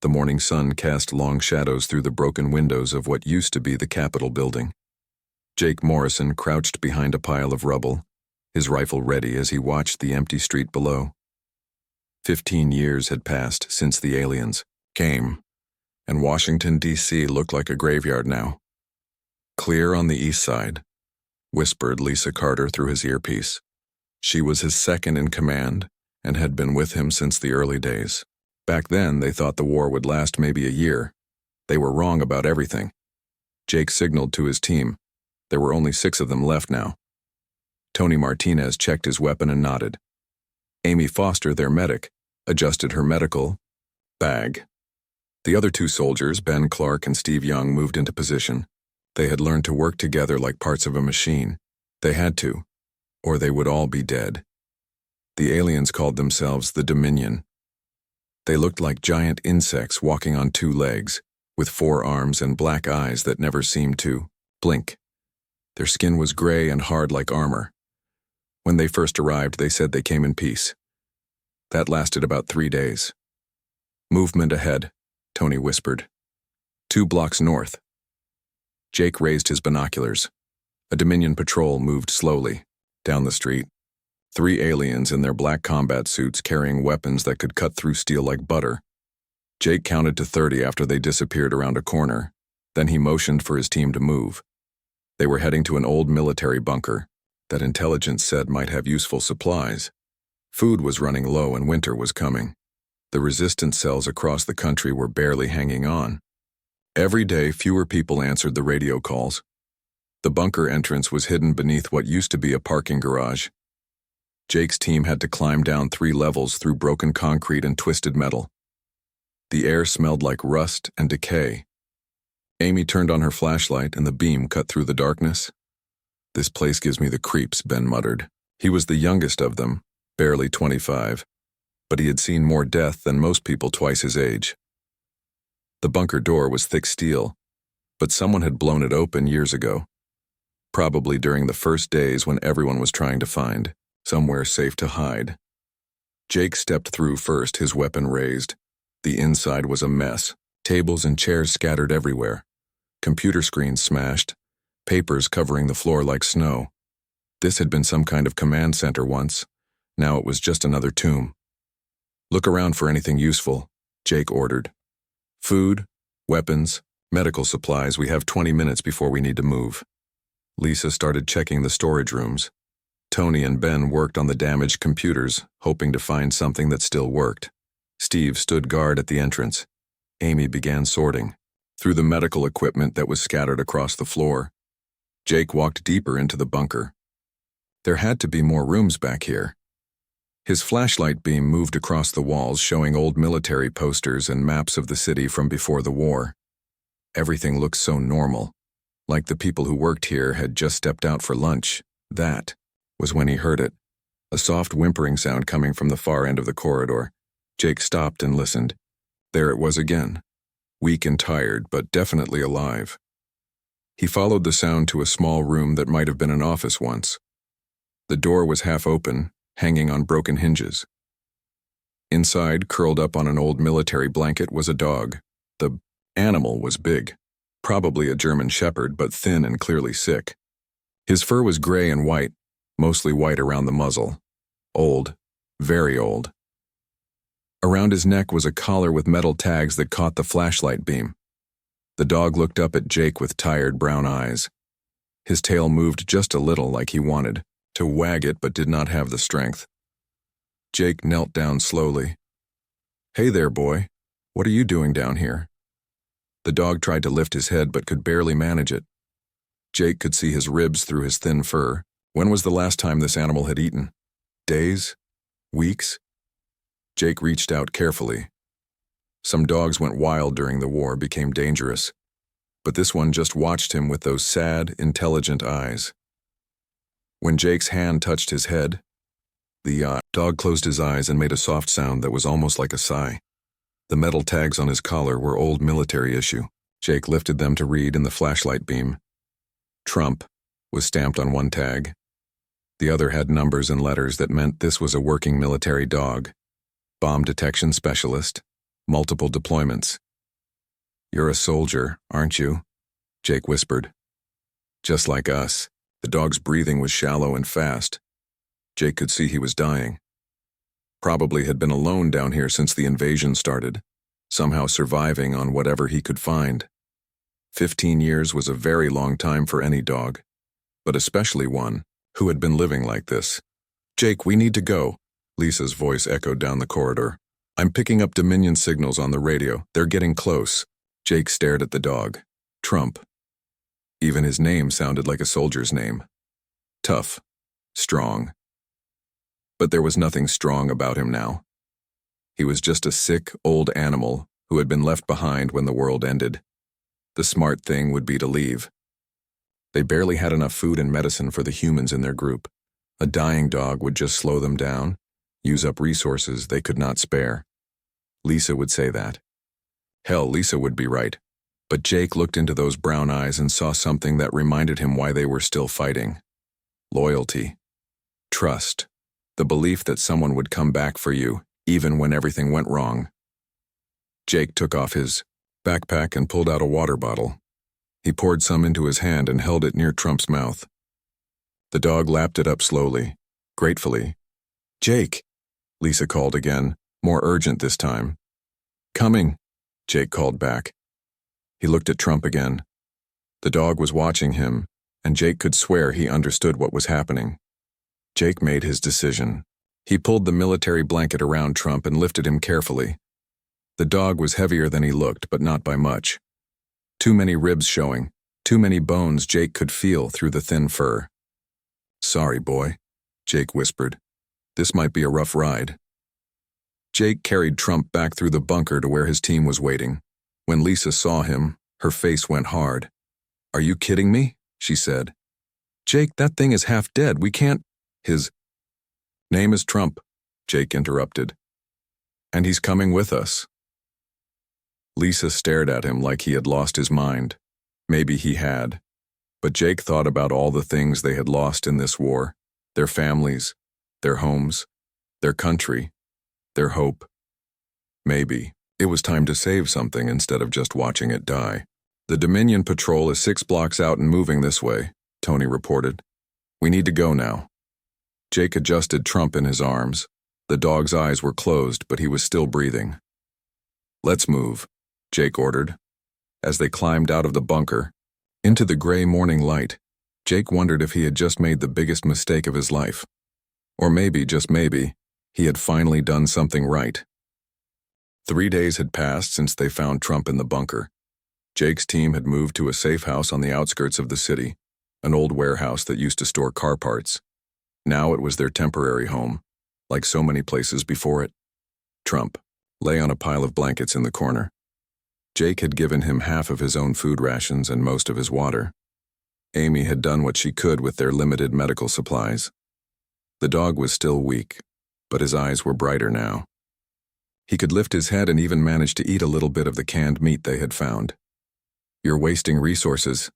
The morning sun cast long shadows through the broken windows of what used to be the Capitol building. Jake Morrison crouched behind a pile of rubble, his rifle ready as he watched the empty street below. 15 years had passed since the aliens came, and Washington, D.C. looked like a graveyard now. "Clear on the east side," whispered Lisa Carter through his earpiece. She was his second in command and had been with him since the early days. Back then, they thought the war would last maybe a year. They were wrong about everything. Jake signaled to his team. There were only 6 of them left now. Tony Martinez checked his weapon and nodded. Amy Foster, their medic, adjusted her medical bag. The other 2 soldiers, Ben Clark and Steve Young, moved into position. They had learned to work together like parts of a machine. They had to, or they would all be dead. The aliens called themselves the Dominion. They looked like giant insects walking on 2 legs, with 4 arms and black eyes that never seemed to blink. Their skin was gray and hard like armor. When they first arrived, they said they came in peace. That lasted about 3 days. "Movement ahead," Tony whispered. 2 blocks north. Jake raised his binoculars. A Dominion patrol moved slowly down the street. 3 aliens in their black combat suits carrying weapons that could cut through steel like butter. Jake counted to 30 after they disappeared around a corner. Then he motioned for his team to move. They were heading to an old military bunker that intelligence said might have useful supplies. Food was running low and winter was coming. The resistance cells across the country were barely hanging on. Every day, fewer people answered the radio calls. The bunker entrance was hidden beneath what used to be a parking garage. Jake's team had to climb down 3 levels through broken concrete and twisted metal. The air smelled like rust and decay. Amy turned on her flashlight and the beam cut through the darkness. "This place gives me the creeps," Ben muttered. He was the youngest of them, barely 25, but he had seen more death than most people twice his age. The bunker door was thick steel, but someone had blown it open years ago, probably during the first days when everyone was trying to find somewhere safe to hide. Jake stepped through first, his weapon raised. The inside was a mess, tables and chairs scattered everywhere, computer screens smashed, papers covering the floor like snow. This had been some kind of command center once. Now it was just another tomb. "Look around for anything useful," Jake ordered. "Food, weapons, medical supplies. We have 20 minutes before we need to move." Lisa started checking the storage rooms. Tony and Ben worked on the damaged computers, hoping to find something that still worked. Steve stood guard at the entrance. Amy began sorting through the medical equipment that was scattered across the floor. Jake walked deeper into the bunker. There had to be more rooms back here. His flashlight beam moved across the walls, showing old military posters and maps of the city from before the war. Everything looked so normal, like the people who worked here had just stepped out for lunch. That was when he heard it, a soft whimpering sound coming from the far end of the corridor. Jake stopped and listened. There it was again, weak and tired, but definitely alive. He followed the sound to a small room that might have been an office once. The door was half open, hanging on broken hinges. Inside, curled up on an old military blanket, was a dog. The animal was big, probably a German shepherd, but thin and clearly sick. His fur was gray and white, mostly white around the muzzle. Old, very old. Around his neck was a collar with metal tags that caught the flashlight beam. The dog looked up at Jake with tired brown eyes. His tail moved just a little, like he wanted to wag it but did not have the strength. Jake knelt down slowly. "Hey there, boy. What are you doing down here?" The dog tried to lift his head but could barely manage it. Jake could see his ribs through his thin fur. When was the last time this animal had eaten? Days? Weeks? Jake reached out carefully. Some dogs went wild during the war, became dangerous. But this one just watched him with those sad, intelligent eyes. When Jake's hand touched his head, the dog closed his eyes and made a soft sound that was almost like a sigh. The metal tags on his collar were old military issue. Jake lifted them to read in the flashlight beam. Trump was stamped on one tag. The other had numbers and letters that meant this was a working military dog. Bomb detection specialist, multiple deployments. "You're a soldier, aren't you?" Jake whispered. "Just like us." The dog's breathing was shallow and fast. Jake could see he was dying. Probably had been alone down here since the invasion started, somehow surviving on whatever he could find. 15 years was a very long time for any dog, but especially one who had been living like this. "Jake, we need to go," Lisa's voice echoed down the corridor. "I'm picking up Dominion signals on the radio. They're getting close." Jake stared at the dog. Trump. Even his name sounded like a soldier's name. Tough. Strong. But there was nothing strong about him now. He was just a sick, old animal who had been left behind when the world ended. The smart thing would be to leave. They barely had enough food and medicine for the humans in their group. A dying dog would just slow them down, use up resources they could not spare. Lisa would say that. Hell, Lisa would be right. But Jake looked into those brown eyes and saw something that reminded him why they were still fighting. Loyalty. Trust. The belief that someone would come back for you, even when everything went wrong. Jake took off his backpack and pulled out a water bottle. He poured some into his hand and held it near Trump's mouth. The dog lapped it up slowly, gratefully. "Jake," Lisa called again, more urgent this time. "Coming," Jake called back. He looked at Trump again. The dog was watching him, and Jake could swear he understood what was happening. Jake made his decision. He pulled the military blanket around Trump and lifted him carefully. The dog was heavier than he looked, but not by much. Too many ribs showing, too many bones Jake could feel through the thin fur. "Sorry, boy," Jake whispered. "This might be a rough ride." Jake carried Trump back through the bunker to where his team was waiting. When Lisa saw him, her face went hard. "Are you kidding me?" she said. "Jake, that thing is half dead. We can't—" "His name is Trump," Jake interrupted. "And he's coming with us." Lisa stared at him like he had lost his mind. Maybe he had. But Jake thought about all the things they had lost in this war. Their families, their homes, their country, their hope. Maybe it was time to save something instead of just watching it die. "The Dominion patrol is 6 blocks out and moving this way," Tony reported. "We need to go now." Jake adjusted Trump in his arms. The dog's eyes were closed, but he was still breathing. "Let's move," Jake ordered. As they climbed out of the bunker, into the gray morning light, Jake wondered if he had just made the biggest mistake of his life. Or maybe, just maybe, he had finally done something right. 3 days had passed since they found Trump in the bunker. Jake's team had moved to a safe house on the outskirts of the city, an old warehouse that used to store car parts. Now it was their temporary home, like so many places before it. Trump lay on a pile of blankets in the corner. Jake had given him half of his own food rations and most of his water. Amy had done what she could with their limited medical supplies. The dog was still weak, but his eyes were brighter now. He could lift his head and even manage to eat a little bit of the canned meat they had found. "You're wasting resources,"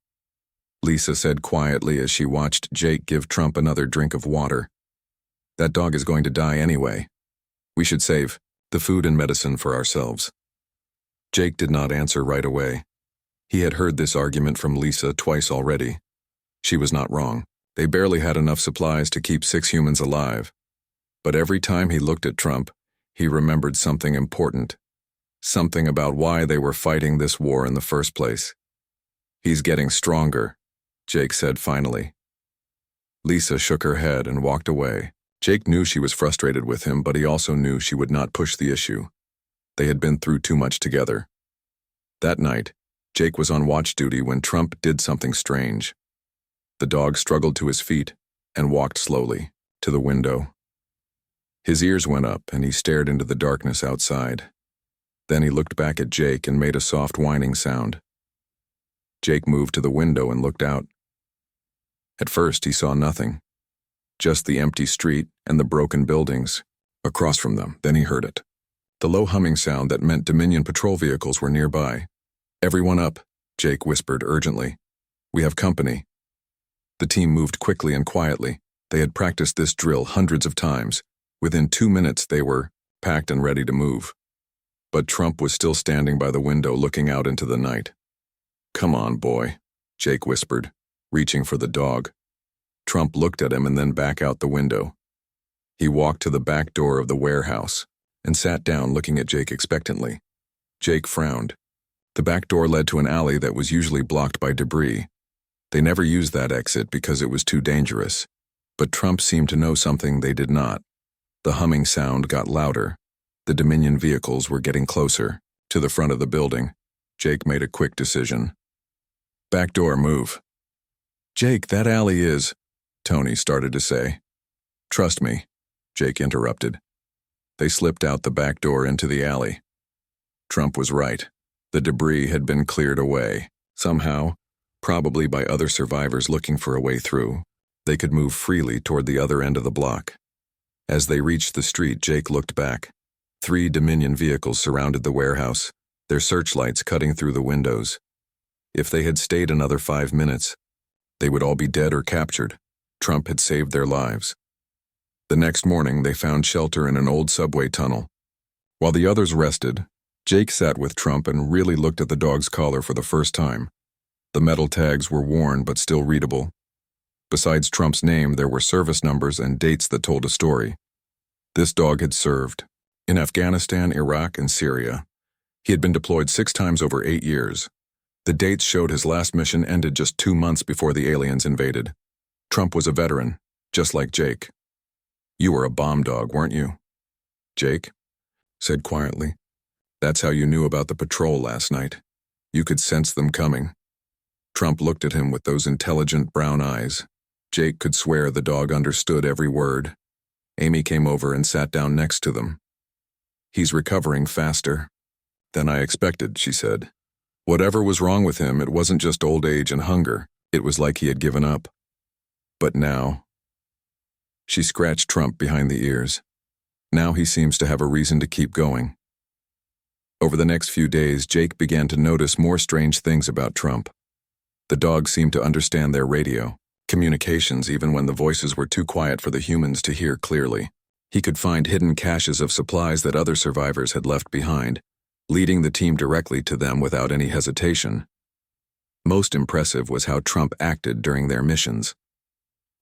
Lisa said quietly as she watched Jake give Trump another drink of water. "That dog is going to die anyway. We should save the food and medicine for ourselves." Jake did not answer right away. He had heard this argument from Lisa twice already. She was not wrong. They barely had enough supplies to keep 6 humans alive. But every time he looked at Trump, he remembered something important. Something about why they were fighting this war in the first place. "He's getting stronger," Jake said finally. Lisa shook her head and walked away. Jake knew she was frustrated with him, but he also knew she would not push the issue. They had been through too much together. That night, Jake was on watch duty when Trump did something strange. The dog struggled to his feet and walked slowly to the window. His ears went up and he stared into the darkness outside. Then he looked back at Jake and made a soft whining sound. Jake moved to the window and looked out. At first he saw nothing, just the empty street and the broken buildings across from them. Then he heard it. The low humming sound that meant Dominion patrol vehicles were nearby. "Everyone up," Jake whispered urgently. "We have company." The team moved quickly and quietly. They had practiced this drill hundreds of times. Within 2 minutes they were packed and ready to move. But Trump was still standing by the window looking out into the night. "Come on, boy," Jake whispered, reaching for the dog. Trump looked at him and then back out the window. He walked to the back door of the warehouse and sat down looking at Jake expectantly. Jake frowned. The back door led to an alley that was usually blocked by debris. They never used that exit because it was too dangerous. But Trump seemed to know something they did not. The humming sound got louder. The Dominion vehicles were getting closer, to the front of the building. Jake made a quick decision. "Back door, move." "Jake, that alley is," Tony started to say. "Trust me," Jake interrupted. They slipped out the back door into the alley. Trump was right. The debris had been cleared away. Somehow, probably by other survivors looking for a way through, they could move freely toward the other end of the block. As they reached the street, Jake looked back. 3 Dominion vehicles surrounded the warehouse, their searchlights cutting through the windows. If they had stayed another 5 minutes, they would all be dead or captured. Trump had saved their lives. The next morning, they found shelter in an old subway tunnel. While the others rested, Jake sat with Trump and really looked at the dog's collar for the first time. The metal tags were worn but still readable. Besides Trump's name, there were service numbers and dates that told a story. This dog had served in Afghanistan, Iraq, and Syria. He had been deployed 6 times over 8 years. The dates showed his last mission ended just 2 months before the aliens invaded. Trump was a veteran, just like Jake. "You were a bomb dog, weren't you?" Jake said quietly. "That's how you knew about the patrol last night. You could sense them coming." Trump looked at him with those intelligent brown eyes. Jake could swear the dog understood every word. Amy came over and sat down next to them. "He's recovering faster than I expected," she said. "Whatever was wrong with him, it wasn't just old age and hunger. It was like he had given up. But now..." She scratched Trump behind the ears. "Now he seems to have a reason to keep going." Over the next few days, Jake began to notice more strange things about Trump. The dog seemed to understand their radio communications even when the voices were too quiet for the humans to hear clearly. He could find hidden caches of supplies that other survivors had left behind, leading the team directly to them without any hesitation. Most impressive was how Trump acted during their missions.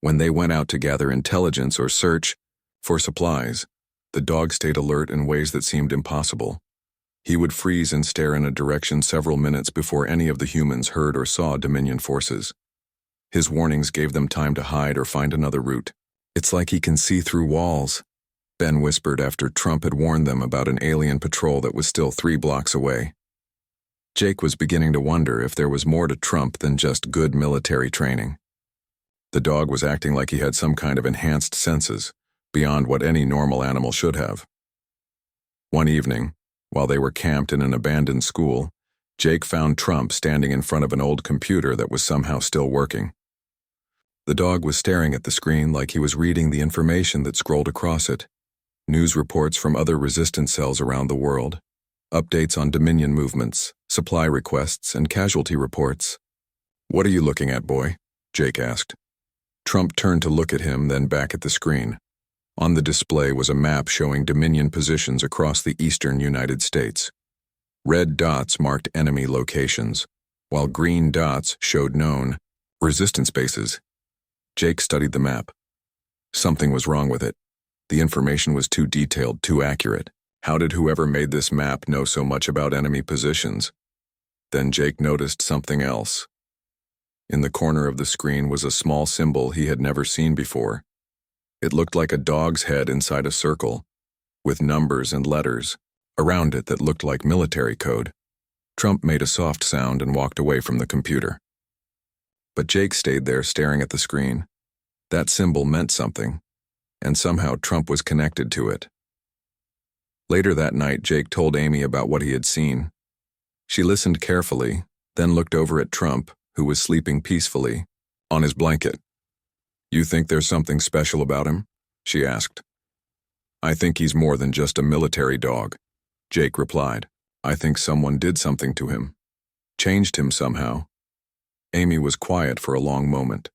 When they went out to gather intelligence or search for supplies, the dog stayed alert in ways that seemed impossible. He would freeze and stare in a direction several minutes before any of the humans heard or saw Dominion forces. His warnings gave them time to hide or find another route. "It's like he can see through walls," Ben whispered after Trump had warned them about an alien patrol that was still 3 blocks away. Jake was beginning to wonder if there was more to Trump than just good military training. The dog was acting like he had some kind of enhanced senses, beyond what any normal animal should have. One evening, while they were camped in an abandoned school, Jake found Trump standing in front of an old computer that was somehow still working. The dog was staring at the screen like he was reading the information that scrolled across it. News reports from other resistance cells around the world, updates on Dominion movements, supply requests, and casualty reports. "What are you looking at, boy?" Jake asked. Trump turned to look at him, then back at the screen. On the display was a map showing Dominion positions across the eastern United States. Red dots marked enemy locations, while green dots showed known resistance bases. Jake studied the map. Something was wrong with it. The information was too detailed, too accurate. How did whoever made this map know so much about enemy positions? Then Jake noticed something else. In the corner of the screen was a small symbol he had never seen before. It looked like a dog's head inside a circle, with numbers and letters around it that looked like military code. Trump made a soft sound and walked away from the computer. But Jake stayed there staring at the screen. That symbol meant something, and somehow Trump was connected to it. Later that night, Jake told Amy about what he had seen. She listened carefully, then looked over at Trump, who was sleeping peacefully on his blanket. "You think there's something special about him?" she asked. "I think he's more than just a military dog," Jake replied. "I think someone did something to him, changed him somehow." Amy was quiet for a long moment.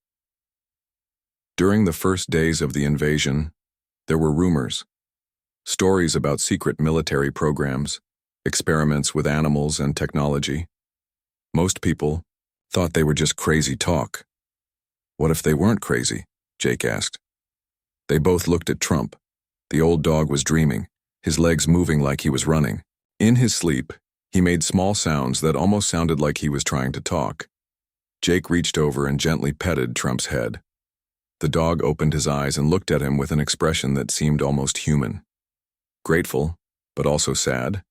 During the first days of the invasion, there were rumors, stories about secret military programs, experiments with animals and technology. Most people thought they were just crazy talk. What if they weren't crazy? Jake asked. They both looked at Trump. The old dog was dreaming, his legs moving like he was running. In his sleep, he made small sounds that almost sounded like he was trying to talk. Jake reached over and gently petted Trump's head. The dog opened his eyes and looked at him with an expression that seemed almost human. Grateful, but also sad,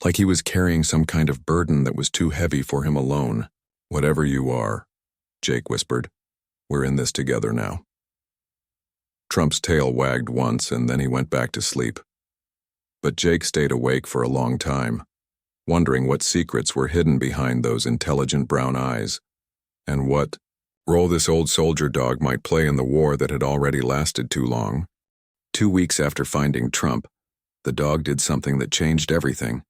like he was carrying some kind of burden that was too heavy for him alone. "Whatever you are," Jake whispered, "we're in this together now." Trump's tail wagged once and then he went back to sleep. But Jake stayed awake for a long time, wondering what secrets were hidden behind those intelligent brown eyes, and what role this old soldier dog might play in the war that had already lasted too long. 2 weeks after finding Trump, the dog did something that changed everything.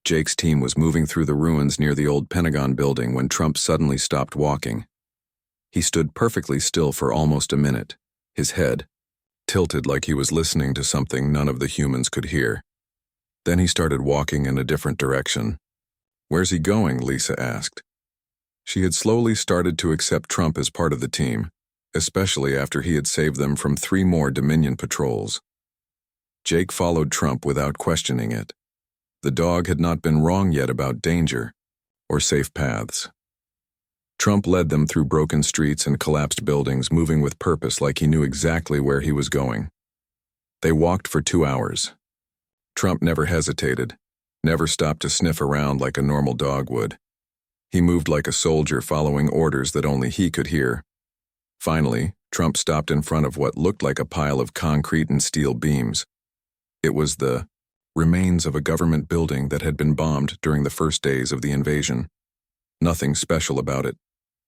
Jake's team was moving through the ruins near the old Pentagon building when Trump suddenly stopped walking. He stood perfectly still for almost a minute, his head tilted like he was listening to something none of the humans could hear. Then he started walking in a different direction. "Where's he going?" Lisa asked. She had slowly started to accept Trump as part of the team, especially after he had saved them from 3 more Dominion patrols. Jake followed Trump without questioning it. The dog had not been wrong yet about danger or safe paths. Trump led them through broken streets and collapsed buildings, moving with purpose like he knew exactly where he was going. They walked for 2 hours. Trump never hesitated, never stopped to sniff around like a normal dog would. He moved like a soldier following orders that only he could hear. Finally, Trump stopped in front of what looked like a pile of concrete and steel beams. It was the remains of a government building that had been bombed during the first days of the invasion. Nothing special about it,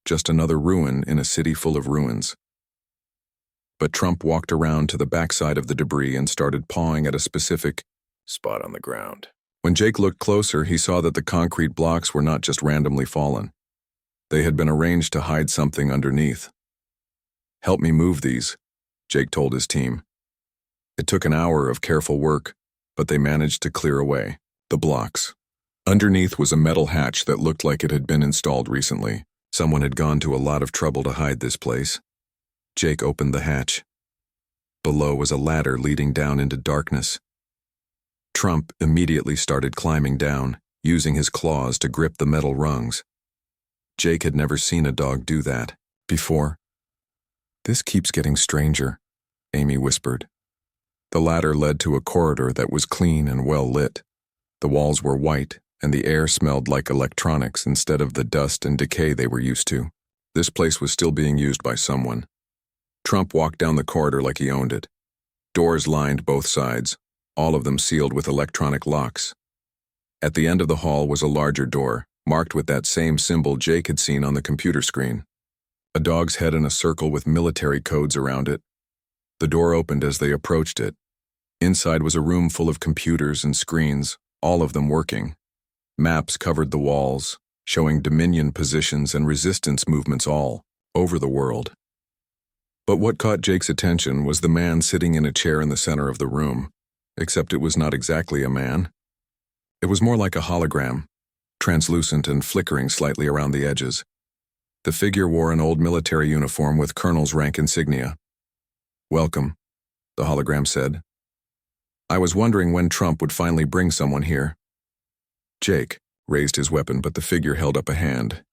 just another ruin in a city full of ruins. But Trump walked around to the backside of the debris and started pawing at a specific spot on the ground. When Jake looked closer, he saw that the concrete blocks were not just randomly fallen. They had been arranged to hide something underneath. "Help me move these," Jake told his team. It took an hour of careful work, but they managed to clear away the blocks. Underneath was a metal hatch that looked like it had been installed recently. Someone had gone to a lot of trouble to hide this place. Jake opened the hatch. Below was a ladder leading down into darkness. Trump immediately started climbing down, using his claws to grip the metal rungs. Jake had never seen a dog do that before. "This keeps getting stranger," Amy whispered. The ladder led to a corridor that was clean and well lit. The walls were white, and the air smelled like electronics instead of the dust and decay they were used to. This place was still being used by someone. Trump walked down the corridor like he owned it. Doors lined both sides, all of them sealed with electronic locks. At the end of the hall was a larger door, marked with that same symbol Jake had seen on the computer screen. A dog's head in a circle with military codes around it. The door opened as they approached it. Inside was a room full of computers and screens, all of them working. Maps covered the walls, showing Dominion positions and resistance movements all over the world. But what caught Jake's attention was the man sitting in a chair in the center of the room, except it was not exactly a man. It was more like a hologram, translucent and flickering slightly around the edges. The figure wore an old military uniform with colonel's rank insignia. "Welcome," the hologram said. "I was wondering when Trump would finally bring someone here." Jake raised his weapon, but the figure held up a hand.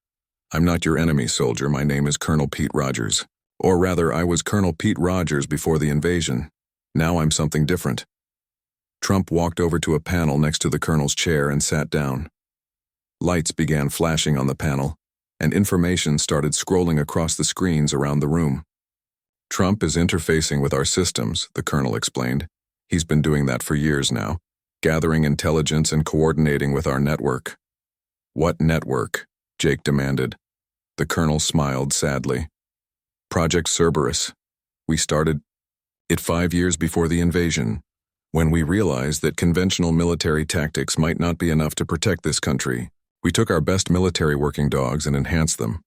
"I'm not your enemy, soldier. My name is Colonel Pete Rogers. Or rather, I was Colonel Pete Rogers before the invasion. Now I'm something different." Trump walked over to a panel next to the colonel's chair and sat down. Lights began flashing on the panel, and information started scrolling across the screens around the room. "Trump is interfacing with our systems," the colonel explained. "He's been doing that for years now, gathering intelligence and coordinating with our network." "What network?" Jake demanded. The colonel smiled sadly. "Project Cerberus. We started it 5 years before the invasion, when we realized that conventional military tactics might not be enough to protect this country. We took our best military working dogs and enhanced them."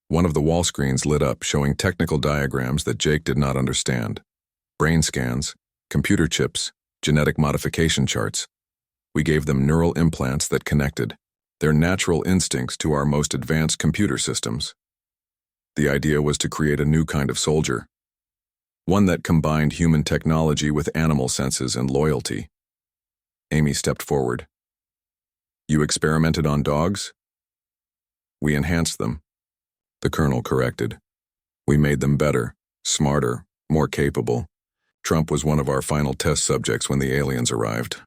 One of the wall screens lit up, showing technical diagrams that Jake did not understand. Brain scans, computer chips, genetic modification charts. We gave them neural implants that connected their natural instincts to our most advanced computer systems. The idea was to create a new kind of soldier, one that combined human technology with animal senses and loyalty. Amy stepped forward. You experimented on dogs? We enhanced them, the colonel corrected. We made them better, smarter, more capable. Trump was one of our final test subjects when the aliens arrived.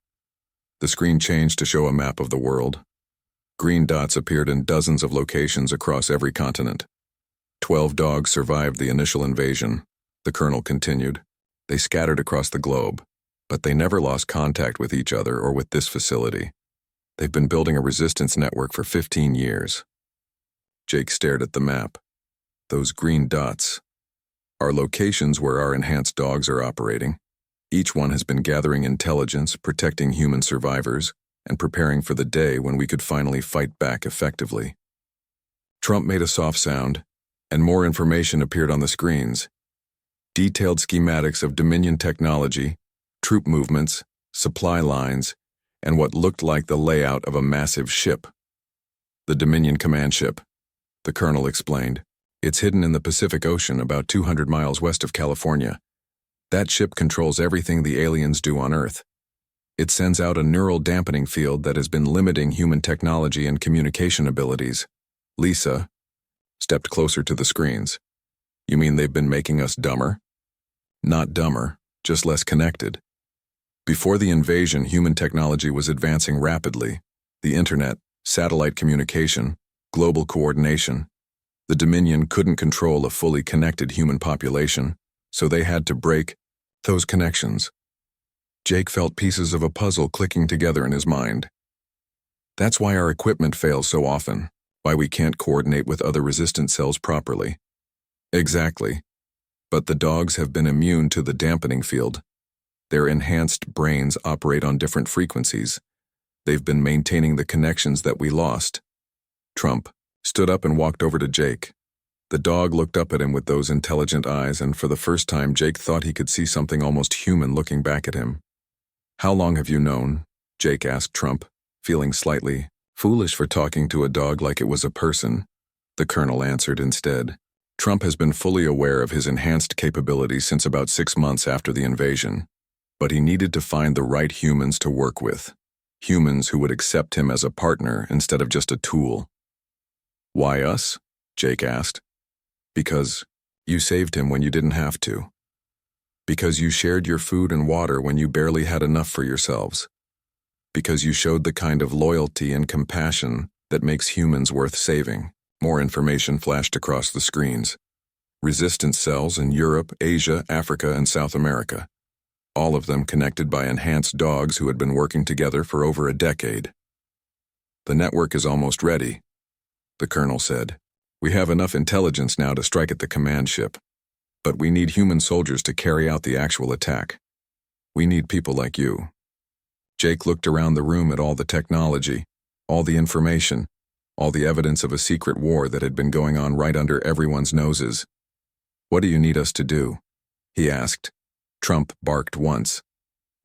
The screen changed to show a map of the world. Green dots appeared in dozens of locations across every continent. 12 dogs survived the initial invasion, the colonel continued. They scattered across the globe, but they never lost contact with each other or with this facility. They've been building a resistance network for 15 years. Jake stared at the map. Those green dots are locations where our enhanced dogs are operating. Each one has been gathering intelligence, protecting human survivors, and preparing for the day when we could finally fight back effectively. Trump made a soft sound, and more information appeared on the screens. Detailed schematics of Dominion technology, troop movements, supply lines, and what looked like the layout of a massive ship. The Dominion command ship, the colonel explained. It's hidden in the Pacific Ocean about 200 miles west of California. That ship controls everything the aliens do on Earth. It sends out a neural dampening field that has been limiting human technology and communication abilities. Lisa stepped closer to the screens. You mean they've been making us dumber? Not dumber, just less connected. Before the invasion, human technology was advancing rapidly. The internet, satellite communication, global coordination. The Dominion couldn't control a fully connected human population, so they had to break those connections. Jake felt pieces of a puzzle clicking together in his mind. That's why our equipment fails so often, why we can't coordinate with other resistant cells properly. Exactly. But the dogs have been immune to the dampening field. Their enhanced brains operate on different frequencies. They've been maintaining the connections that we lost. Trump stood up and walked over to Jake. The dog looked up at him with those intelligent eyes, and for the first time Jake thought he could see something almost human looking back at him. How long have you known? Jake asked Trump, feeling slightly foolish for talking to a dog like it was a person. The colonel answered instead. Trump has been fully aware of his enhanced capabilities since about 6 months after the invasion. But he needed to find the right humans to work with. Humans who would accept him as a partner instead of just a tool. Why us? Jake asked. Because you saved him when you didn't have to. Because you shared your food and water when you barely had enough for yourselves. Because you showed the kind of loyalty and compassion that makes humans worth saving. More information flashed across the screens. Resistance cells in Europe, Asia, Africa, and South America. All of them connected by enhanced dogs who had been working together for over a decade. The network is almost ready, the colonel said. We have enough intelligence now to strike at the command ship. But we need human soldiers to carry out the actual attack. We need people like you. Jake looked around the room at all the technology, all the information, all the evidence of a secret war that had been going on right under everyone's noses. What do you need us to do? He asked. Trump barked once,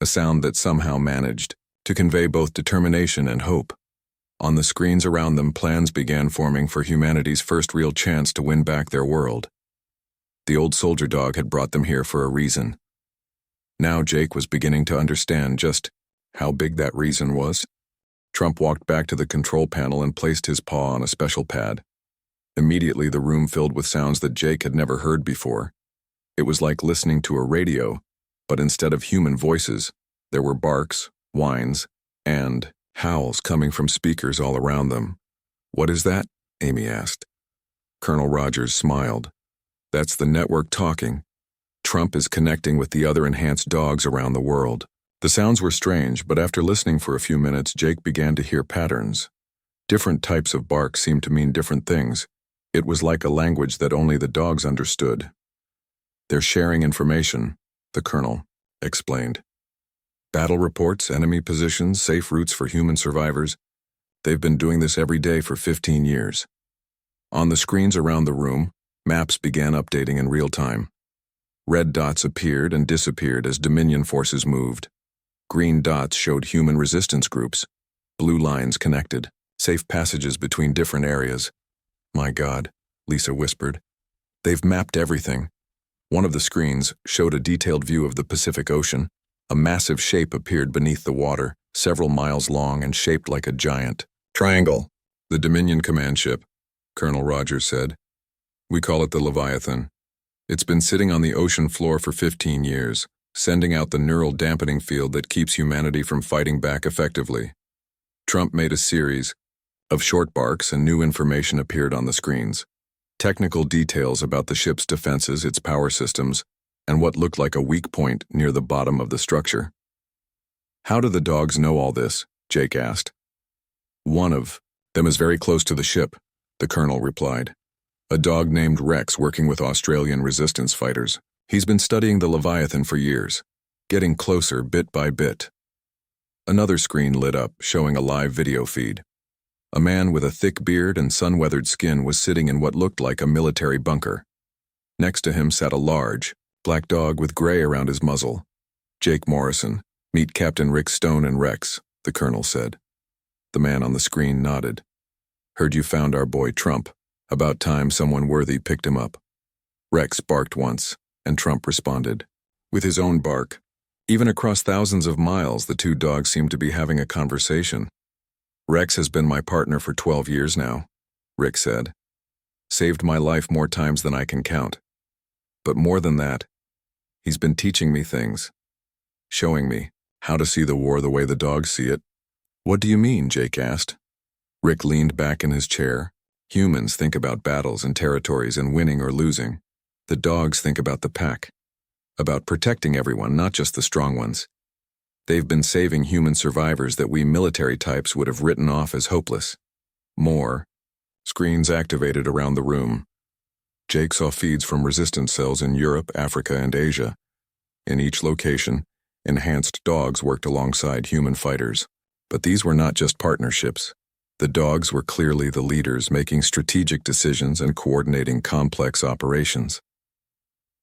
a sound that somehow managed to convey both determination and hope. On the screens around them, plans began forming for humanity's first real chance to win back their world. The old soldier dog had brought them here for a reason. Now Jake was beginning to understand just how big that reason was. Trump walked back to the control panel and placed his paw on a special pad. Immediately the room filled with sounds that Jake had never heard before. It was like listening to a radio, but instead of human voices, there were barks, whines, and howls coming from speakers all around them. What is that? Amy asked. Colonel Rogers smiled. That's the network talking. Trump is connecting with the other enhanced dogs around the world. The sounds were strange, but after listening for a few minutes, Jake began to hear patterns. Different types of bark seemed to mean different things. It was like a language that only the dogs understood. They're sharing information, the colonel explained. Battle reports, enemy positions, safe routes for human survivors. They've been doing this every day for 15 years. On the screens around the room, maps began updating in real time. Red dots appeared and disappeared as Dominion forces moved. Green dots showed human resistance groups. Blue lines connected, safe passages between different areas. My God, Lisa whispered. They've mapped everything. One of the screens showed a detailed view of the Pacific Ocean. A massive shape appeared beneath the water, several miles long and shaped like a giant triangle. The Dominion command ship, Colonel Rogers said. We call it the Leviathan. It's been sitting on the ocean floor for 15 years, sending out the neural dampening field that keeps humanity from fighting back effectively. Trump made a series of short barks and new information appeared on the screens. Technical details about the ship's defenses, its power systems, and what looked like a weak point near the bottom of the structure. How do the dogs know all this? Jake asked. One of them is very close to the ship, the colonel replied. A dog named Rex working with Australian resistance fighters. He's been studying the Leviathan for years, getting closer bit by bit. Another screen lit up, showing a live video feed. A man with a thick beard and sun-weathered skin was sitting in what looked like a military bunker. Next to him sat a large, black dog with gray around his muzzle. Jake Morrison, meet Captain Rick Stone and Rex, the colonel said. The man on the screen nodded. Heard you found our boy Trump. About time someone worthy picked him up. Rex barked once, and Trump responded. With his own bark. Even across thousands of miles, the two dogs seemed to be having a conversation. Rex has been my partner for 12 years now, Rick said. Saved my life more times than I can count. But more than that, he's been teaching me things. Showing me how to see the war the way the dogs see it. What do you mean? Jake asked. Rick leaned back in his chair. Humans think about battles and territories and winning or losing. The dogs think about the pack. About protecting everyone, not just the strong ones. They've been saving human survivors that we military types would have written off as hopeless. More. Screens activated around the room. Jake saw feeds from resistance cells in Europe, Africa, and Asia. In each location, enhanced dogs worked alongside human fighters. But these were not just partnerships. The dogs were clearly the leaders, making strategic decisions and coordinating complex operations.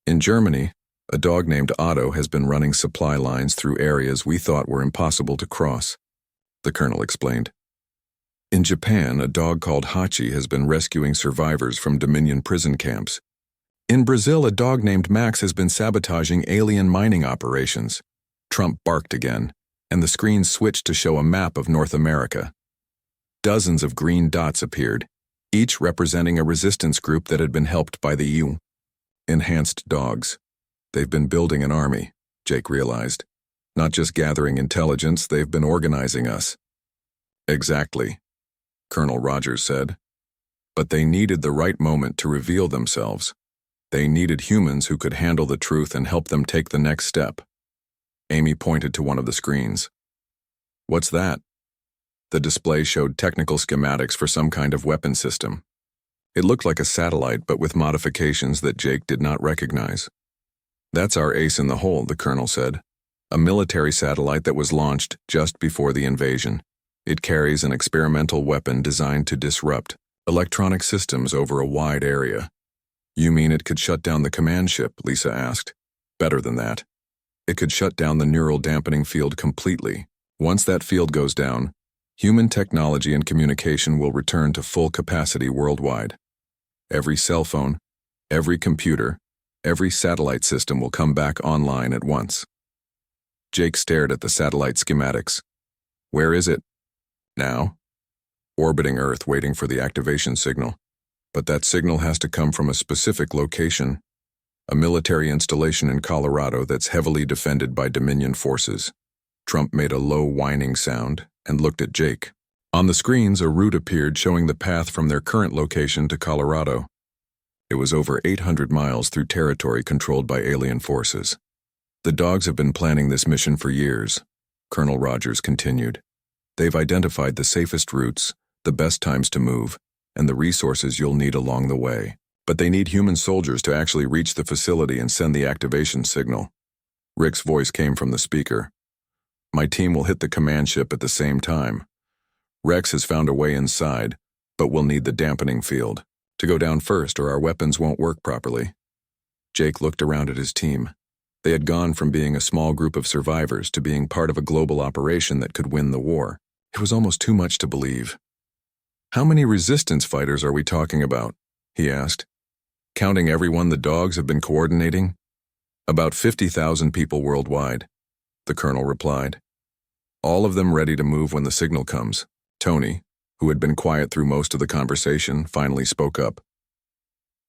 In Germany, a dog named Otto has been running supply lines through areas we thought were impossible to cross, the colonel explained. In Japan, a dog called Hachi has been rescuing survivors from Dominion prison camps. In Brazil, a dog named Max has been sabotaging alien mining operations. Trump barked again, and the screen switched to show a map of North America. Dozens of green dots appeared, each representing a resistance group that had been helped by the EU. Enhanced dogs. They've been building an army, Jake realized. Not just gathering intelligence, they've been organizing us. Exactly, Colonel Rogers said. But they needed the right moment to reveal themselves. They needed humans who could handle the truth and help them take the next step. Amy pointed to one of the screens. What's that? The display showed technical schematics for some kind of weapon system. It looked like a satellite, but with modifications that Jake did not recognize. That's our ace in the hole, the colonel said. A military satellite that was launched just before the invasion. It carries an experimental weapon designed to disrupt electronic systems over a wide area. You mean it could shut down the command ship? Lisa asked. Better than that. It could shut down the neural dampening field completely. Once that field goes down, human technology and communication will return to full capacity worldwide. Every cell phone, every computer, every satellite system will come back online at once. Jake stared at the satellite schematics. Where is it? Now? Orbiting Earth, waiting for the activation signal. But that signal has to come from a specific location, a military installation in Colorado that's heavily defended by Dominion forces. Trump made a low whining sound and looked at Jake. On the screens, a route appeared showing the path from their current location to Colorado. It was over 800 miles through territory controlled by alien forces. The dogs have been planning this mission for years, Colonel Rogers continued. They've identified the safest routes, the best times to move, and the resources you'll need along the way. But they need human soldiers to actually reach the facility and send the activation signal. Rick's voice came from the speaker. My team will hit the command ship at the same time. Rex has found a way inside, but we'll need the dampening field to go down first or our weapons won't work properly. Jake looked around at his team. They had gone from being a small group of survivors to being part of a global operation that could win the war. It was almost too much to believe. "How many resistance fighters are we talking about?" he asked. "Counting everyone the dogs have been coordinating?" "About 50,000 people worldwide," the colonel replied. "All of them ready to move when the signal comes." Tony, who had been quiet through most of the conversation, finally spoke up.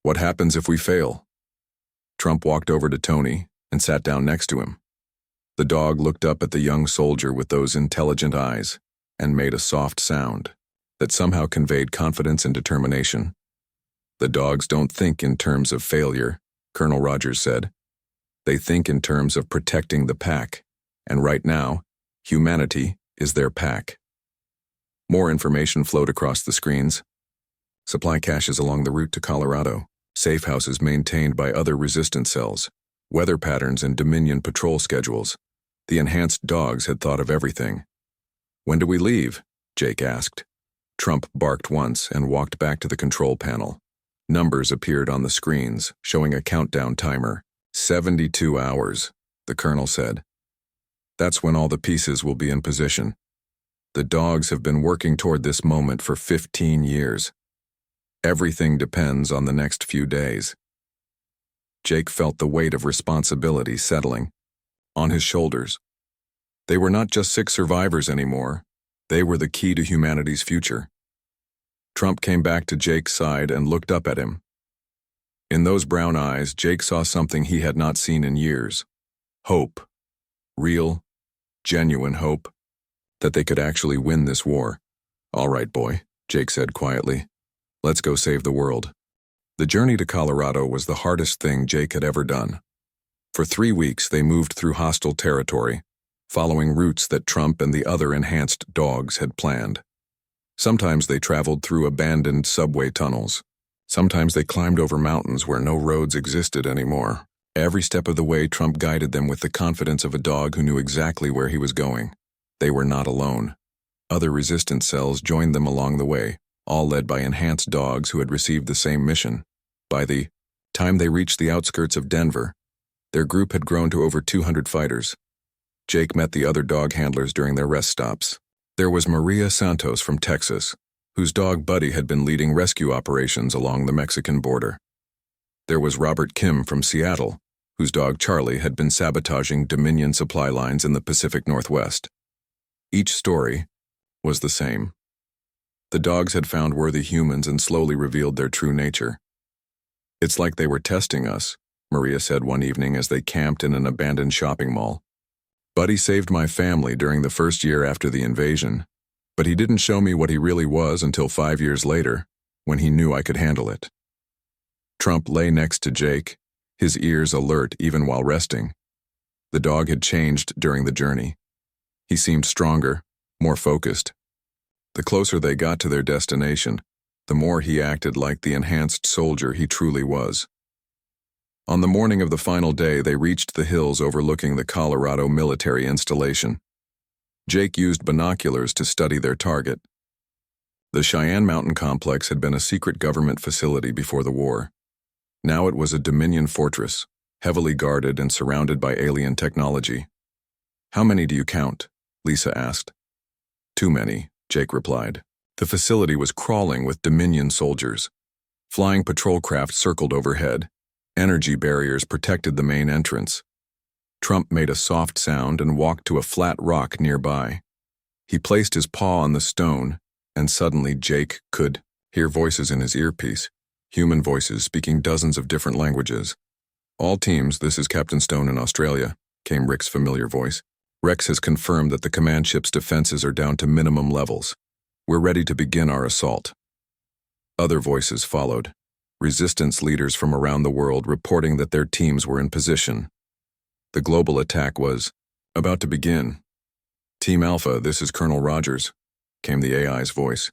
"What happens if we fail?" Trump walked over to Tony and sat down next to him. The dog looked up at the young soldier with those intelligent eyes and made a soft sound that somehow conveyed confidence and determination. "The dogs don't think in terms of failure," Colonel Rogers said. "They think in terms of protecting the pack, and right now, humanity is their pack." More information flowed across the screens. Supply caches along the route to Colorado, safe houses maintained by other resistance cells, weather patterns and Dominion patrol schedules. The enhanced dogs had thought of everything. "When do we leave?" Jake asked. Trump barked once and walked back to the control panel. Numbers appeared on the screens, showing a countdown timer. 72 hours, the colonel said. "That's when all the pieces will be in position. The dogs have been working toward this moment for 15 years. Everything depends on the next few days." Jake felt the weight of responsibility settling on his shoulders. They were not just 6 survivors anymore. They were the key to humanity's future. Trump came back to Jake's side and looked up at him. In those brown eyes, Jake saw something he had not seen in years. Hope. Real, genuine hope that they could actually win this war. "All right, boy," Jake said quietly. "Let's go save the world." The journey to Colorado was the hardest thing Jake had ever done. For 3 weeks, they moved through hostile territory, following routes that Trump and the other enhanced dogs had planned. Sometimes they traveled through abandoned subway tunnels. Sometimes they climbed over mountains where no roads existed anymore. Every step of the way, Trump guided them with the confidence of a dog who knew exactly where he was going. They were not alone. Other resistance cells joined them along the way, all led by enhanced dogs who had received the same mission. By the time they reached the outskirts of Denver, their group had grown to over 200 fighters. Jake met the other dog handlers during their rest stops. There was Maria Santos from Texas, whose dog Buddy had been leading rescue operations along the Mexican border. There was Robert Kim from Seattle, whose dog Charlie had been sabotaging Dominion supply lines in the Pacific Northwest. Each story was the same. The dogs had found worthy humans and slowly revealed their true nature. "It's like they were testing us," Maria said one evening as they camped in an abandoned shopping mall. "Buddy saved my family during the first year after the invasion, but he didn't show me what he really was until 5 years later, when he knew I could handle it." Trump lay next to Jake, his ears alert even while resting. The dog had changed during the journey. He seemed stronger, more focused. The closer they got to their destination, the more he acted like the enhanced soldier he truly was. On the morning of the final day, they reached the hills overlooking the Colorado military installation. Jake used binoculars to study their target. The Cheyenne Mountain Complex had been a secret government facility before the war. Now it was a Dominion fortress, heavily guarded and surrounded by alien technology. "How many do you count?" Lisa asked. "Too many," Jake replied. The facility was crawling with Dominion soldiers. Flying patrol craft circled overhead. Energy barriers protected the main entrance. Trump made a soft sound and walked to a flat rock nearby. He placed his paw on the stone, and suddenly Jake could hear voices in his earpiece, human voices speaking dozens of different languages. "All teams, this is Captain Stone in Australia," came Rick's familiar voice. "Rex has confirmed that the command ship's defenses are down to minimum levels. We're ready to begin our assault." Other voices followed, resistance leaders from around the world reporting that their teams were in position. The global attack was about to begin. "Team Alpha, this is Colonel Rogers," came the AI's voice.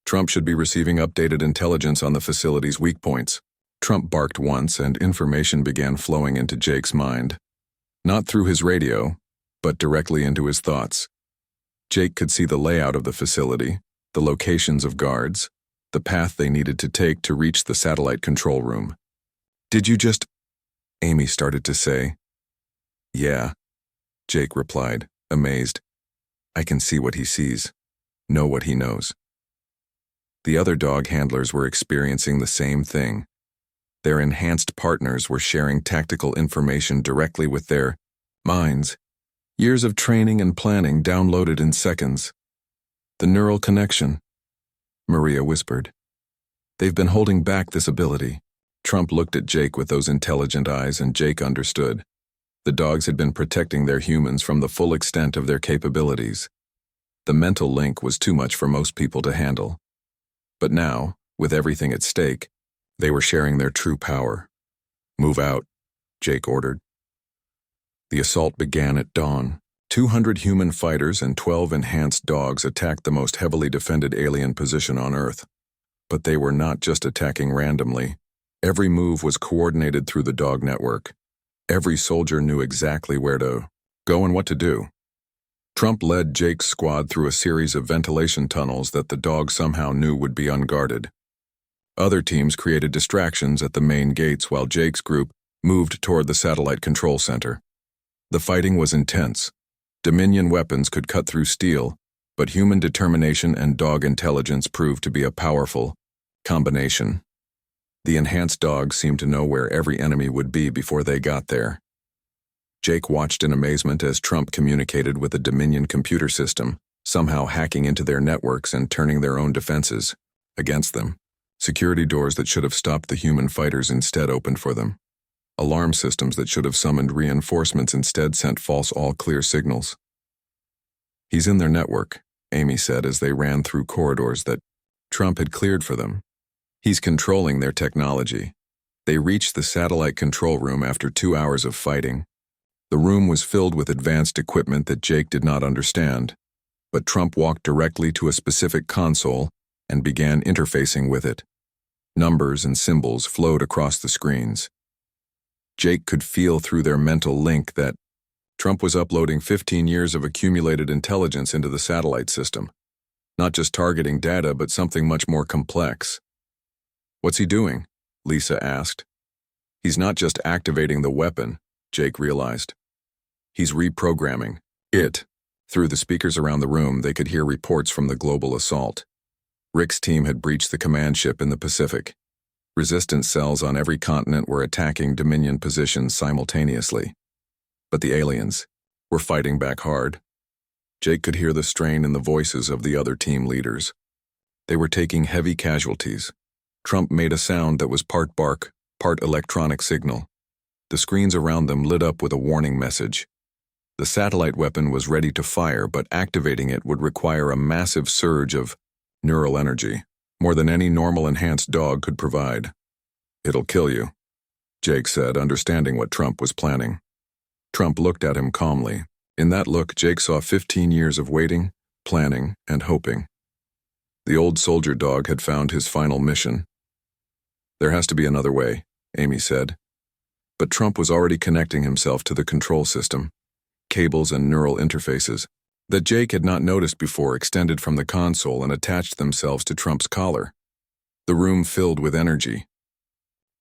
"Trump should be receiving updated intelligence on the facility's weak points." Trump barked once and information began flowing into Jake's mind. Not through his radio, but directly into his thoughts. Jake could see the layout of the facility, the locations of guards, the path they needed to take to reach the satellite control room. "Did you just—" Amy started to say, Yeah, Jake replied, amazed. I can see what he sees, know what he knows. The other dog handlers were experiencing the same thing. Their enhanced partners were sharing tactical information directly with their minds. Years of training and planning downloaded in seconds. The neural connection, Maria whispered. They've been holding back this ability. Trump looked at Jake with those intelligent eyes, and Jake understood. The dogs had been protecting their humans from the full extent of their capabilities. The mental link was too much for most people to handle. But now, with everything at stake, they were sharing their true power. Move out, Jake ordered. The assault began at dawn. 200 human fighters and 12 enhanced dogs attacked the most heavily defended alien position on Earth. But they were not just attacking randomly. Every move was coordinated through the dog network. Every soldier knew exactly where to go and what to do. Trump led Jake's squad through a series of ventilation tunnels that the dog somehow knew would be unguarded. Other teams created distractions at the main gates while Jake's group moved toward the satellite control center. The fighting was intense. Dominion weapons could cut through steel, but human determination and dog intelligence proved to be a powerful combination. The enhanced dogs seemed to know where every enemy would be before they got there. Jake watched in amazement as Trump communicated with the Dominion computer system, somehow hacking into their networks and turning their own defenses against them. Security doors that should have stopped the human fighters instead opened for them. Alarm systems that should have summoned reinforcements instead sent false all-clear signals. He's in their network, Amy said as they ran through corridors that Trump had cleared for them. He's controlling their technology. They reached the satellite control room after 2 hours of fighting. The room was filled with advanced equipment that Jake did not understand, but Trump walked directly to a specific console and began interfacing with it. Numbers and symbols flowed across the screens. Jake could feel through their mental link that Trump was uploading 15 years of accumulated intelligence into the satellite system. Not just targeting data, but something much more complex. What's he doing? Lisa asked. He's not just activating the weapon, Jake realized. He's reprogramming it. Through the speakers around the room, they could hear reports from the global assault. Rick's team had breached the command ship in the Pacific. Resistance cells on every continent were attacking Dominion positions simultaneously. But the aliens were fighting back hard. Jake could hear the strain in the voices of the other team leaders. They were taking heavy casualties. Trump made a sound that was part bark, part electronic signal. The screens around them lit up with a warning message. The satellite weapon was ready to fire, but activating it would require a massive surge of neural energy, more than any normal enhanced dog could provide. It'll kill you, Jake said, understanding what Trump was planning. Trump looked at him calmly. In that look, Jake saw 15 years of waiting, planning, and hoping. The old soldier dog had found his final mission. There has to be another way, Amy said. But Trump was already connecting himself to the control system. Cables and neural interfaces that Jake had not noticed before extended from the console and attached themselves to Trump's collar. The room filled with energy.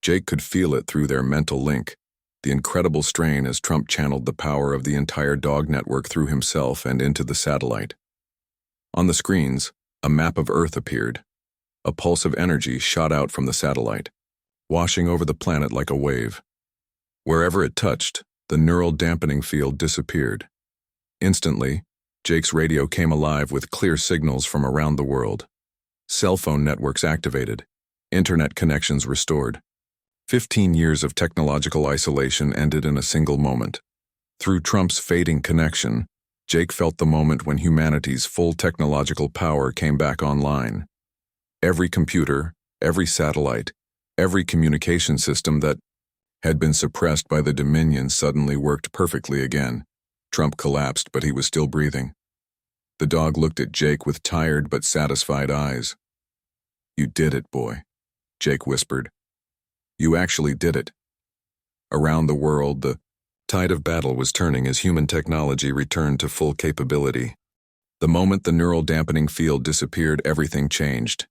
Jake could feel it through their mental link, the incredible strain as Trump channeled the power of the entire dog network through himself and into the satellite. On the screens, a map of Earth appeared. A pulse of energy shot out from the satellite, washing over the planet like a wave. Wherever it touched, the neural dampening field disappeared. Instantly, Jake's radio came alive with clear signals from around the world. Cell phone networks activated, internet connections restored. 15 years of technological isolation ended in a single moment. Through Trump's fading connection, Jake felt the moment when humanity's full technological power came back online. Every computer, every satellite, every communication system that had been suppressed by the Dominion suddenly worked perfectly again. Trump collapsed, but he was still breathing. The dog looked at Jake with tired but satisfied eyes. You did it, boy, Jake whispered. You actually did it. Around the world, the tide of battle was turning as human technology returned to full capability. The moment the neural dampening field disappeared, everything changed.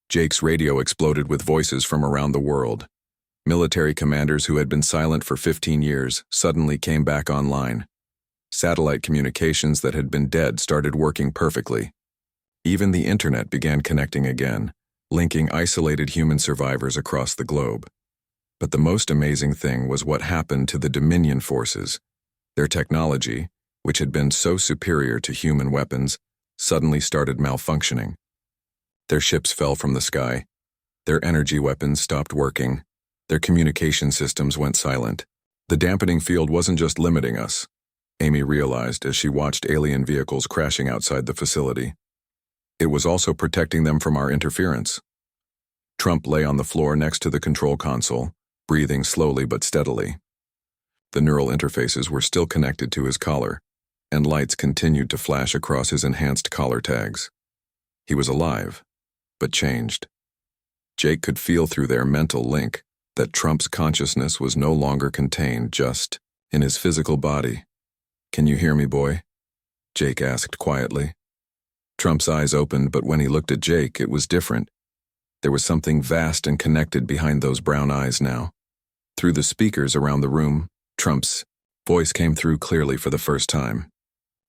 Jake's radio exploded with voices from around the world. Military commanders who had been silent for 15 years suddenly came back online. Satellite communications that had been dead started working perfectly. Even the internet began connecting again, linking isolated human survivors across the globe. But the most amazing thing was what happened to the Dominion forces. Their technology, which had been so superior to human weapons, suddenly started malfunctioning. Their ships fell from the sky. Their energy weapons stopped working. Their communication systems went silent. The dampening field wasn't just limiting us, Amy realized as she watched alien vehicles crashing outside the facility. It was also protecting them from our interference. Trump lay on the floor next to the control console, breathing slowly but steadily. The neural interfaces were still connected to his collar, and lights continued to flash across his enhanced collar tags. He was alive, but changed. Jake could feel through their mental link that Trump's consciousness was no longer contained just in his physical body. "Can you hear me, boy?" Jake asked quietly. Trump's eyes opened, but when he looked at Jake, it was different. There was something vast and connected behind those brown eyes now. Through the speakers around the room, Trump's voice came through clearly for the first time.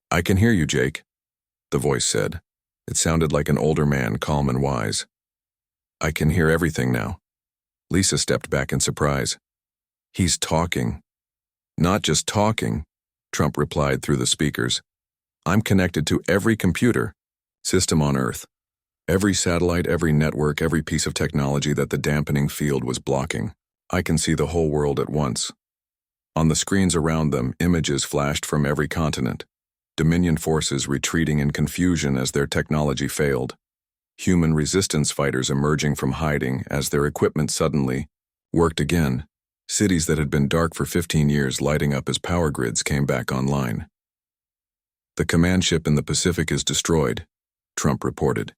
"I can hear you, Jake," the voice said. It sounded like an older man, calm and wise. "I can hear everything now." Lisa stepped back in surprise. "He's talking." "Not just talking," Trump replied through the speakers. "I'm connected to every computer system on Earth. Every satellite, every network, every piece of technology that the dampening field was blocking. I can see the whole world at once." On the screens around them, images flashed from every continent. Dominion forces retreating in confusion as their technology failed. Human resistance fighters emerging from hiding as their equipment suddenly worked again. Cities that had been dark for 15 years lighting up as power grids came back online. "The command ship in the Pacific is destroyed," Trump reported.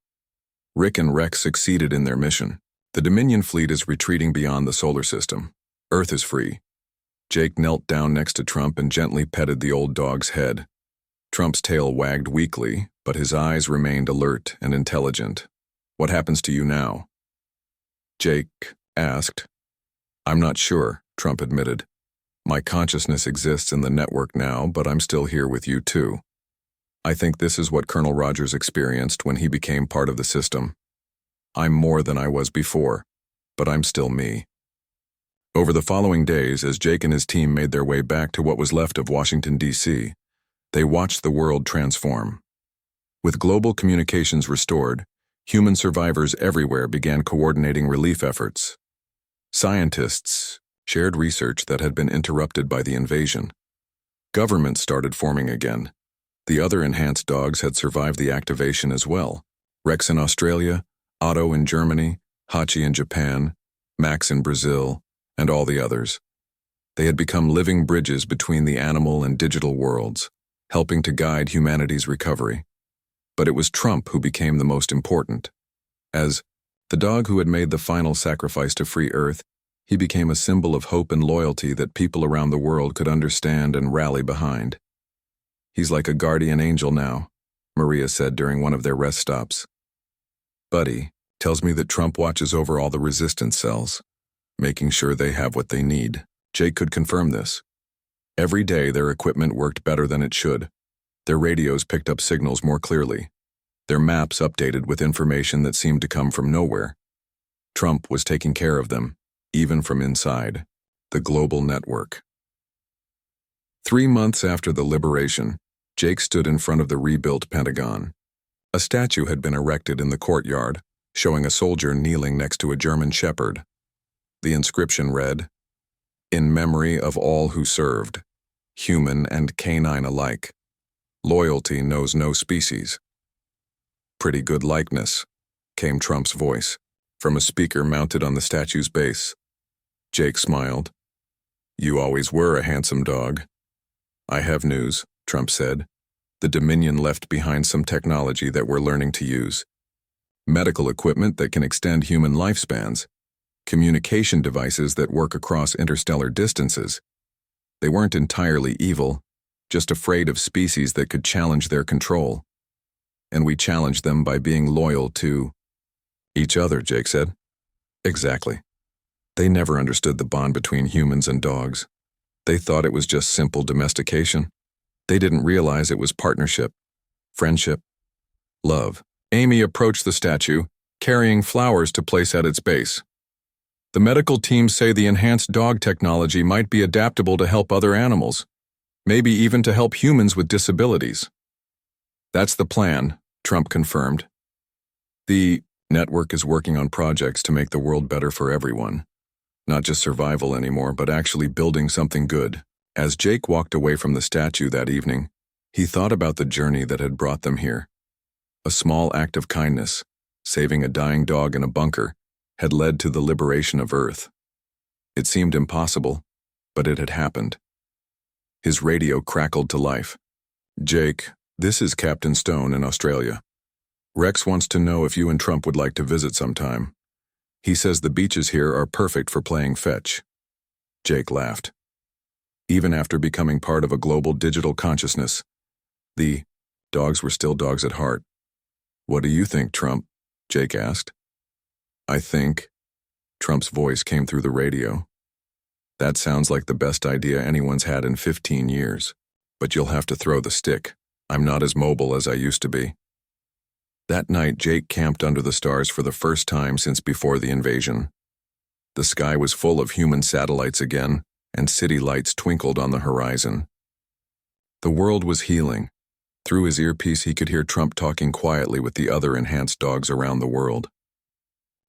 Rick and Rex succeeded in their mission. "The Dominion fleet is retreating beyond the solar system. Earth is free." Jake knelt down next to Trump and gently petted the old dog's head. Trump's tail wagged weakly, but his eyes remained alert and intelligent. "What happens to you now?" Jake asked. "I'm not sure," Trump admitted. "My consciousness exists in the network now, but I'm still here with you too. I think this is what Colonel Rogers experienced when he became part of the system. I'm more than I was before, but I'm still me." Over the following days, as Jake and his team made their way back to what was left of Washington, D.C., they watched the world transform. With global communications restored, human survivors everywhere began coordinating relief efforts. Scientists shared research that had been interrupted by the invasion. Governments started forming again. The other enhanced dogs had survived the activation as well. Rex in Australia, Otto in Germany, Hachi in Japan, Max in Brazil, and all the others. They had become living bridges between the animal and digital worlds, helping to guide humanity's recovery. But it was Trump who became the most important. As the dog who had made the final sacrifice to free Earth, he became a symbol of hope and loyalty that people around the world could understand and rally behind. "He's like a guardian angel now," Maria said during one of their rest stops. "Buddy tells me that Trump watches over all the resistance cells, making sure they have what they need." Jake could confirm this. Every day their equipment worked better than it should. Their radios picked up signals more clearly. Their maps updated with information that seemed to come from nowhere. Trump was taking care of them, even from inside the global network. 3 months after the liberation, Jake stood in front of the rebuilt Pentagon. A statue had been erected in the courtyard, showing a soldier kneeling next to a German shepherd. The inscription read, "In memory of all who served, human and canine alike. Loyalty knows no species." "Pretty good likeness," came Trump's voice, from a speaker mounted on the statue's base. Jake smiled. "You always were a handsome dog." "I have news," Trump said. "The Dominion left behind some technology that we're learning to use. Medical equipment that can extend human lifespans. Communication devices that work across interstellar distances. They weren't entirely evil, just afraid of species that could challenge their control. And we challenged them by being loyal to each other," Jake said. "Exactly. They never understood the bond between humans and dogs. They thought it was just simple domestication. They didn't realize it was partnership, friendship, love. Amy approached the statue, carrying flowers to place at its base. The medical teams say the enhanced dog technology might be adaptable to help other animals, maybe even to help humans with disabilities. That's the plan, Trump confirmed. The network is working on projects to make the world better for everyone. Not just survival anymore, but actually building something good. As Jake walked away from the statue that evening, he thought about the journey that had brought them here. A small act of kindness, saving a dying dog in a bunker, had led to the liberation of Earth. It seemed impossible, but it had happened. His radio crackled to life. "Jake, this is Captain Stone in Australia. Rex wants to know if you and Trump would like to visit sometime. He says the beaches here are perfect for playing fetch." Jake laughed. Even after becoming part of a global digital consciousness, the dogs were still dogs at heart. "What do you think, Trump?" Jake asked. "I think," Trump's voice came through the radio, "that sounds like the best idea anyone's had in 15 years. But you'll have to throw the stick. I'm not as mobile as I used to be." That night, Jake camped under the stars for the first time since before the invasion. The sky was full of human satellites again, and city lights twinkled on the horizon. The world was healing. Through his earpiece, he could hear Trump talking quietly with the other enhanced dogs around the world.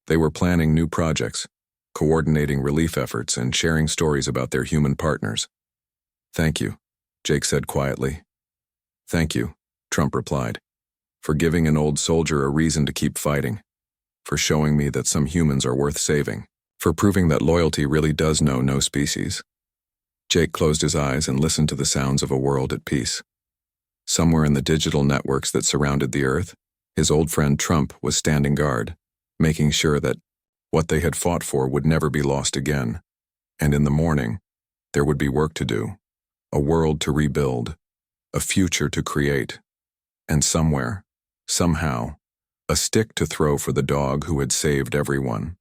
They were planning new projects, coordinating relief efforts, and sharing stories about their human partners. "Thank you," Jake said quietly. "Thank you," Trump replied, "for giving an old soldier a reason to keep fighting, for showing me that some humans are worth saving, for proving that loyalty really does know no species." Jake closed his eyes and listened to the sounds of a world at peace. Somewhere in the digital networks that surrounded the Earth, his old friend Trump was standing guard, making sure that what they had fought for would never be lost again. And in the morning, there would be work to do, a world to rebuild, a future to create, and somewhere, somehow, a stick to throw for the dog who had saved everyone.